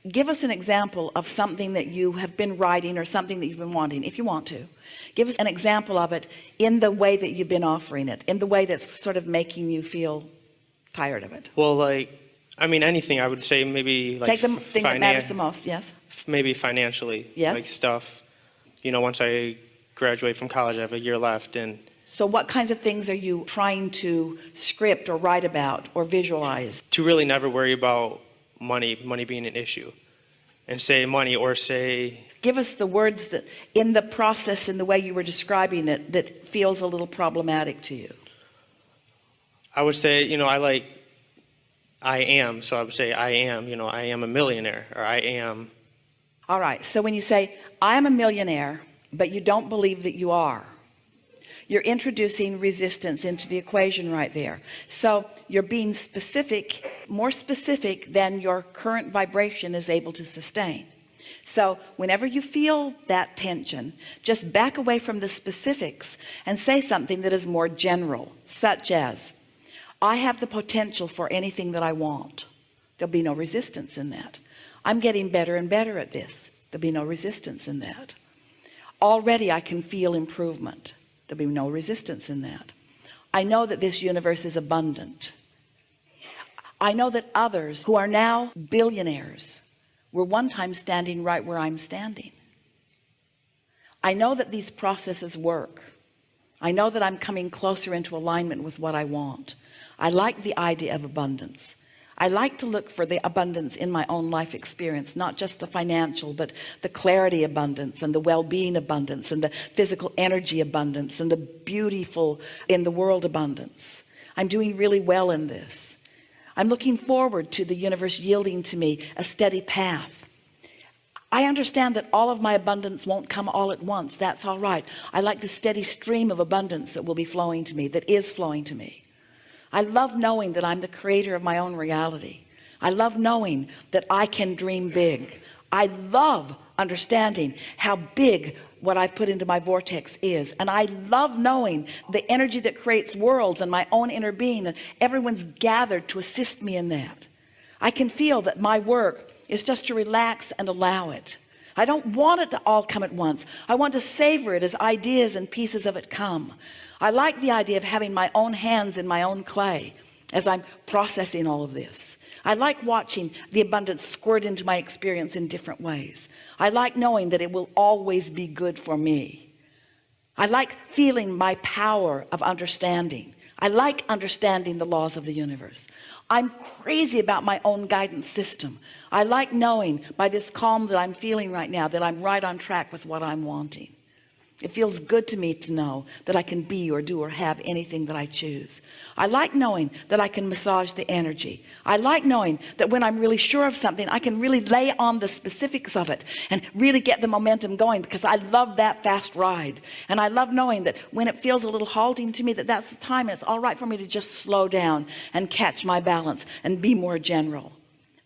Give us an example of something that you have been writing or something that you've been wanting, if you want to. Give us an example of it in the way that you've been offering it, in the way that's sort of making you feel tired of it. Well, like, I mean, anything. I would say maybe like take the thing that matters the most. Yes. Maybe financially. Yes. Like stuff. Once I graduate from college, I have a year left, and. So what kinds of things are you trying to script or write about or visualize? To really never worry about money being an issue, and say money or say. Give us the words that in the process, in the way you were describing it, that feels a little problematic to you. I would say, I am. So I would say I am, I am a millionaire, or I am. All right. So when you say I am a millionaire, but you don't believe that you are, you're introducing resistance into the equation right there. So you're being specific, more specific than your current vibration is able to sustain. So whenever you feel that tension, just back away from the specifics and say something that is more general, such as, I have the potential for anything that I want. There'll be no resistance in that. I'm getting better and better at this. There'll be no resistance in that. Already I can feel improvement. There'll be no resistance in that. I know that this universe is abundant. I know that others who are now billionaires were one time standing right where I'm standing. I know that these processes work. I know that I'm coming closer into alignment with what I want. I like the idea of abundance. I like to look for the abundance in my own life experience, not just the financial, but the clarity abundance and the well-being abundance and the physical energy abundance and the beautiful in the world abundance. I'm doing really well in this. I'm looking forward to the universe yielding to me a steady path. I understand that all of my abundance won't come all at once. That's all right. I like the steady stream of abundance that will be flowing to me, that is flowing to me. I love knowing that I'm the creator of my own reality. I love knowing that I can dream big. I love understanding how big what I've put into my vortex is. And I love knowing the energy that creates worlds and my own inner being, and everyone's gathered to assist me in that. I can feel that my work is just to relax and allow it. I don't want it to all come at once. I want to savor it as ideas and pieces of it come. I like the idea of having my own hands in my own clay as I'm processing all of this. I like watching the abundance squirt into my experience in different ways. I like knowing that it will always be good for me. I like feeling my power of understanding. I like understanding the laws of the universe. I'm crazy about my own guidance system. I like knowing by this calm that I'm feeling right now that I'm right on track with what I'm wanting. It feels good to me to know that I can be or do or have anything that I choose. I like knowing that I can massage the energy. I like knowing that when I'm really sure of something, I can really lay on the specifics of it and really get the momentum going, because I love that fast ride. And I love knowing that when it feels a little halting to me, that's the time it's all right for me to just slow down and catch my balance and be more general.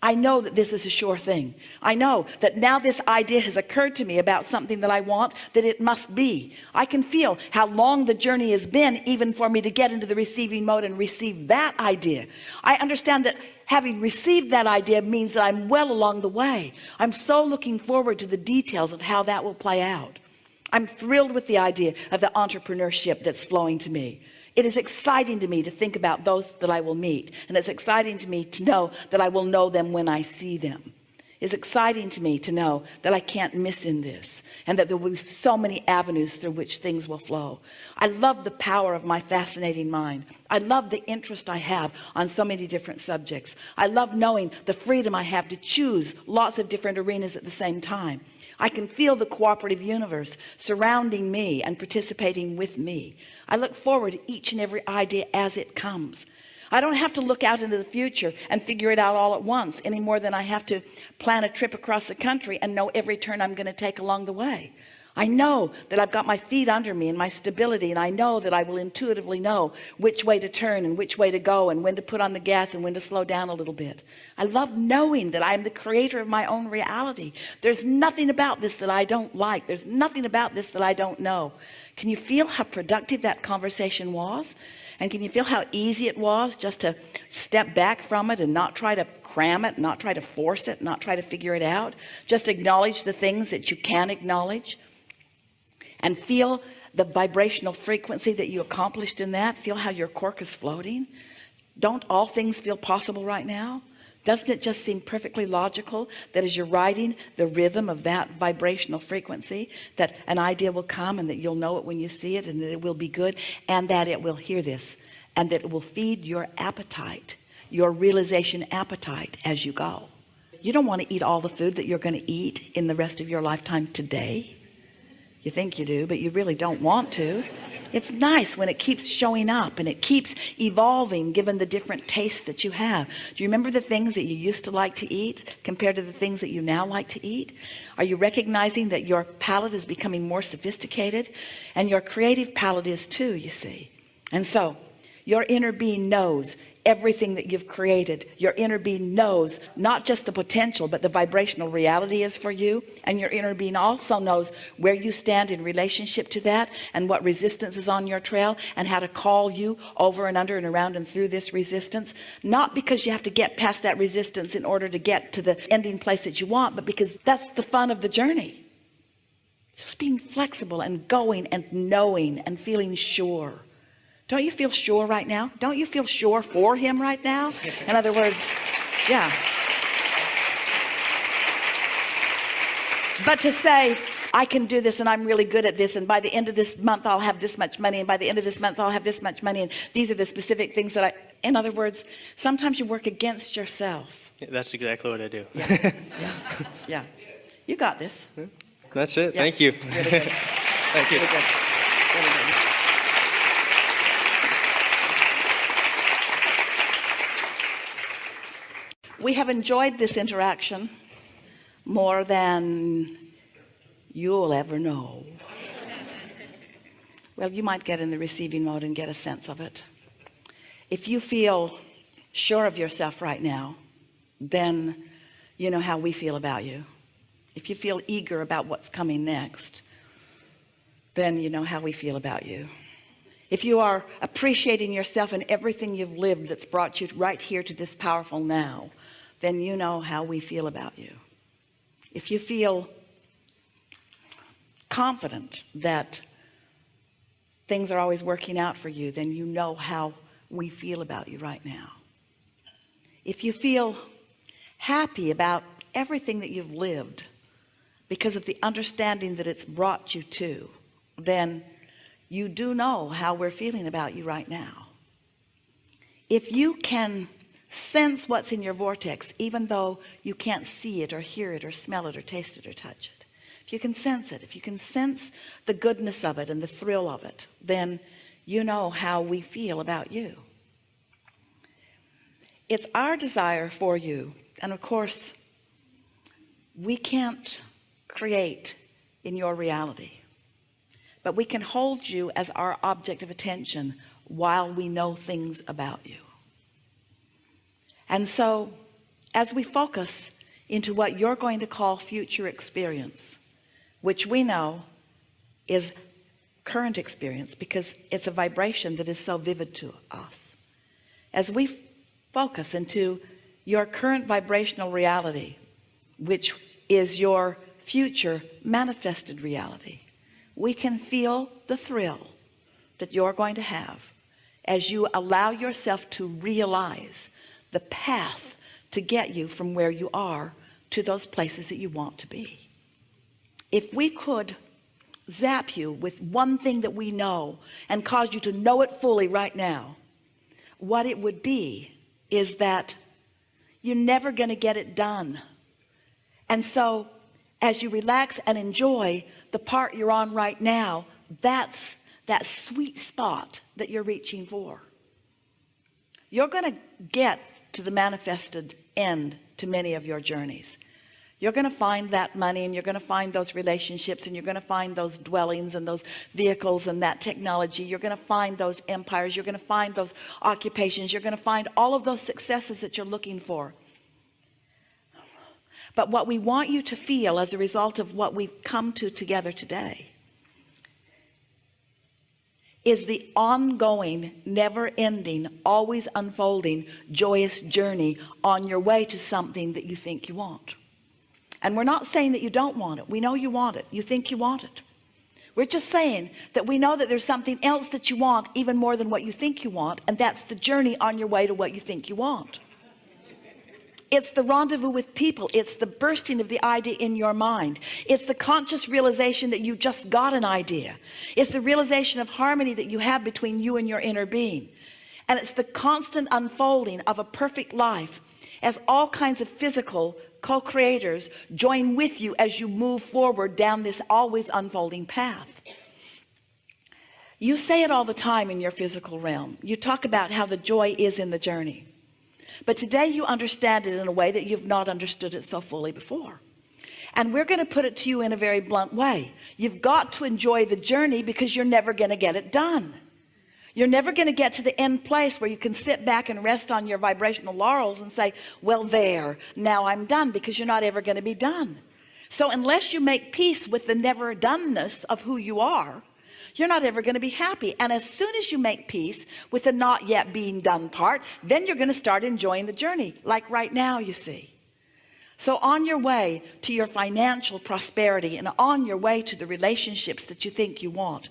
I know that this is a sure thing. I know that now this idea has occurred to me about something that I want, that it must be. I can feel how long the journey has been, even for me to get into the receiving mode and receive that idea. I understand that having received that idea means that I'm well along the way. I'm so looking forward to the details of how that will play out. I'm thrilled with the idea of the entrepreneurship that's flowing to me. It is exciting to me to think about those that I will meet. And it's exciting to me to know that I will know them when I see them. It's exciting to me to know that I can't miss in this, and that there will be so many avenues through which things will flow. I love the power of my fascinating mind. I love the interest I have on so many different subjects. I love knowing the freedom I have to choose lots of different arenas at the same time. I can feel the cooperative universe surrounding me and participating with me. I look forward to each and every idea as it comes. I don't have to look out into the future and figure it out all at once any more than I have to plan a trip across the country and know every turn I'm going to take along the way. I know that I've got my feet under me and my stability, and I know that I will intuitively know which way to turn and which way to go and when to put on the gas and when to slow down a little bit. I love knowing that I'm the creator of my own reality. There's nothing about this that I don't like. There's nothing about this that I don't know. Can you feel how productive that conversation was? And can you feel how easy it was just to step back from it and not try to cram it, not try to force it, not try to figure it out? Just acknowledge the things that you can acknowledge and feel the vibrational frequency that you accomplished in that. Feel how your cork is floating. Don't all things feel possible right now? Doesn't it just seem perfectly logical that as you're riding the rhythm of that vibrational frequency, that an idea will come and that you'll know it when you see it, and that it will be good, and that it will hear this, and that it will feed your appetite, your realization appetite as you go. You don't want to eat all the food that you're going to eat in the rest of your lifetime today. You think you do, but you really don't want to. It's nice when it keeps showing up and it keeps evolving given the different tastes that you have. Do you remember the things that you used to like to eat compared to the things that you now like to eat? Are you recognizing that your palate is becoming more sophisticated? And your creative palate is too, you see. And so your inner being knows everything that you've created. Your inner being knows not just the potential, but the vibrational reality is for you. And your inner being also knows where you stand in relationship to that, and what resistance is on your trail, and how to call you over and under and around and through this resistance. Not because you have to get past that resistance in order to get to the ending place that you want, but because that's the fun of the journey. Just being flexible and going and knowing and feeling sure. Don't you feel sure right now? Don't you feel sure for him right now? In other words, yeah. But to say, I can do this and I'm really good at this, and by the end of this month I'll have this much money, and by the end of this month I'll have this much money, and these are the specific things that in other words, sometimes you work against yourself. Yeah, that's exactly what I do. Yeah. Yeah. You got this. That's it. Yeah. Thank you. Really good. Thank you. Really good. Really good. We have enjoyed this interaction more than you'll ever know. Well, you might get in the receiving mode and get a sense of it. If you feel sure of yourself right now, then you know how we feel about you. If you feel eager about what's coming next, then you know how we feel about you. If you are appreciating yourself and everything you've lived that's brought you right here to this powerful now, then you know how we feel about you. If you feel confident that things are always working out for you, then you know how we feel about you right now. If you feel happy about everything that you've lived because of the understanding that it's brought you to, then you do know how we're feeling about you right now. If you can sense what's in your vortex, even though you can't see it or hear it or smell it or taste it or touch it, if you can sense it, if you can sense the goodness of it and the thrill of it, then you know how we feel about you. It's our desire for you, and of course we can't create in your reality, but we can hold you as our object of attention while we know things about you. And so as we focus into what you're going to call future experience, which we know is current experience because it's a vibration that is so vivid to us, as we focus into your current vibrational reality, which is your future manifested reality, we can feel the thrill that you're going to have as you allow yourself to realize the path to get you from where you are to those places that you want to be. If we could zap you with one thing that we know and cause you to know it fully right now, what it would be is that you're never going to get it done. And so as you relax and enjoy the part you're on right now, that's that sweet spot that you're reaching for. You're going to get to the manifested end to many of your journeys. You're going to find that money, and you're going to find those relationships, and you're going to find those dwellings and those vehicles and that technology. You're going to find those empires. You're going to find those occupations. You're going to find all of those successes that you're looking for. But what we want you to feel as a result of what we've come to together today is the ongoing, never-ending, always unfolding, joyous journey on your way to something that you think you want. And we're not saying that you don't want it. We know you want it. You think you want it. We're just saying that we know that there's something else that you want even more than what you think you want, and that's the journey on your way to what you think you want. It's the rendezvous with people. It's the bursting of the idea in your mind. It's the conscious realization that you just got an idea. It's the realization of harmony that you have between you and your inner being. And it's the constant unfolding of a perfect life as all kinds of physical co-creators join with you as you move forward down this always unfolding path. You say it all the time in your physical realm. You talk about how the joy is in the journey. But today you understand it in a way that you've not understood it so fully before. And we're going to put it to you in a very blunt way. You've got to enjoy the journey because you're never going to get it done. You're never going to get to the end place where you can sit back and rest on your vibrational laurels and say, well, there, now I'm done, because you're not ever going to be done. So unless you make peace with the never doneness of who you are, you're not ever going to be happy. And as soon as you make peace with the not yet being done part, then you're going to start enjoying the journey, like right now, you see. So on your way to your financial prosperity and on your way to the relationships that you think you want,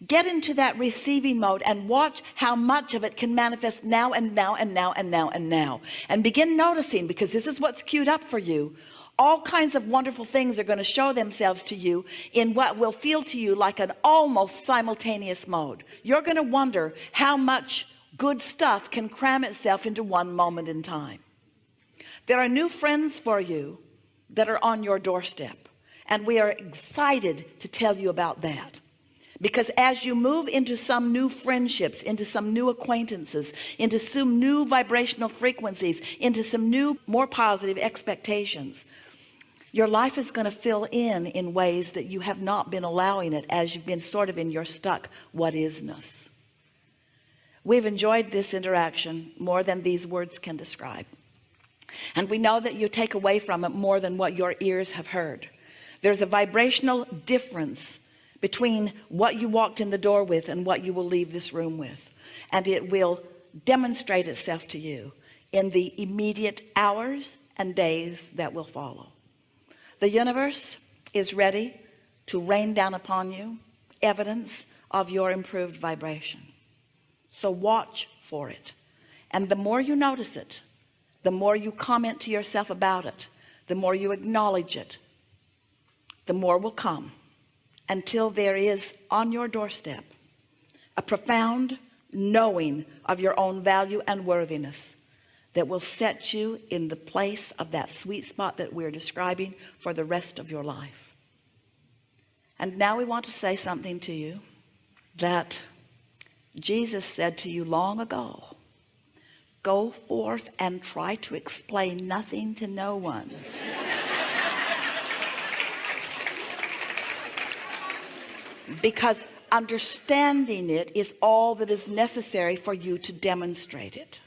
get into that receiving mode and watch how much of it can manifest now and now and now and now and now. And begin noticing, because this is what's queued up for you. All kinds of wonderful things are going to show themselves to you in what will feel to you like an almost simultaneous mode. You're going to wonder how much good stuff can cram itself into one moment in time. There are new friends for you that are on your doorstep, and we are excited to tell you about that. Because as you move into some new friendships, into some new acquaintances, into some new vibrational frequencies, into some new, more positive expectations, your life is going to fill in ways that you have not been allowing it, as you've been sort of in your stuck what isness. We've enjoyed this interaction more than these words can describe. And we know that you take away from it more than what your ears have heard. There's a vibrational difference between what you walked in the door with and what you will leave this room with. And it will demonstrate itself to you in the immediate hours and days that will follow. The universe is ready to rain down upon you evidence of your improved vibration. So watch for it. And the more you notice it, the more you comment to yourself about it, the more you acknowledge it, the more will come, until there is on your doorstep a profound knowing of your own value and worthiness that will set you in the place of that sweet spot that we're describing for the rest of your life. And now we want to say something to you that Jesus said to you long ago. Go forth and try to explain nothing to no one. Because understanding it is all that is necessary for you to demonstrate it.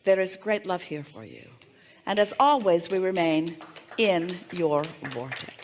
There is great love here for you. And as always, we remain in your vortex.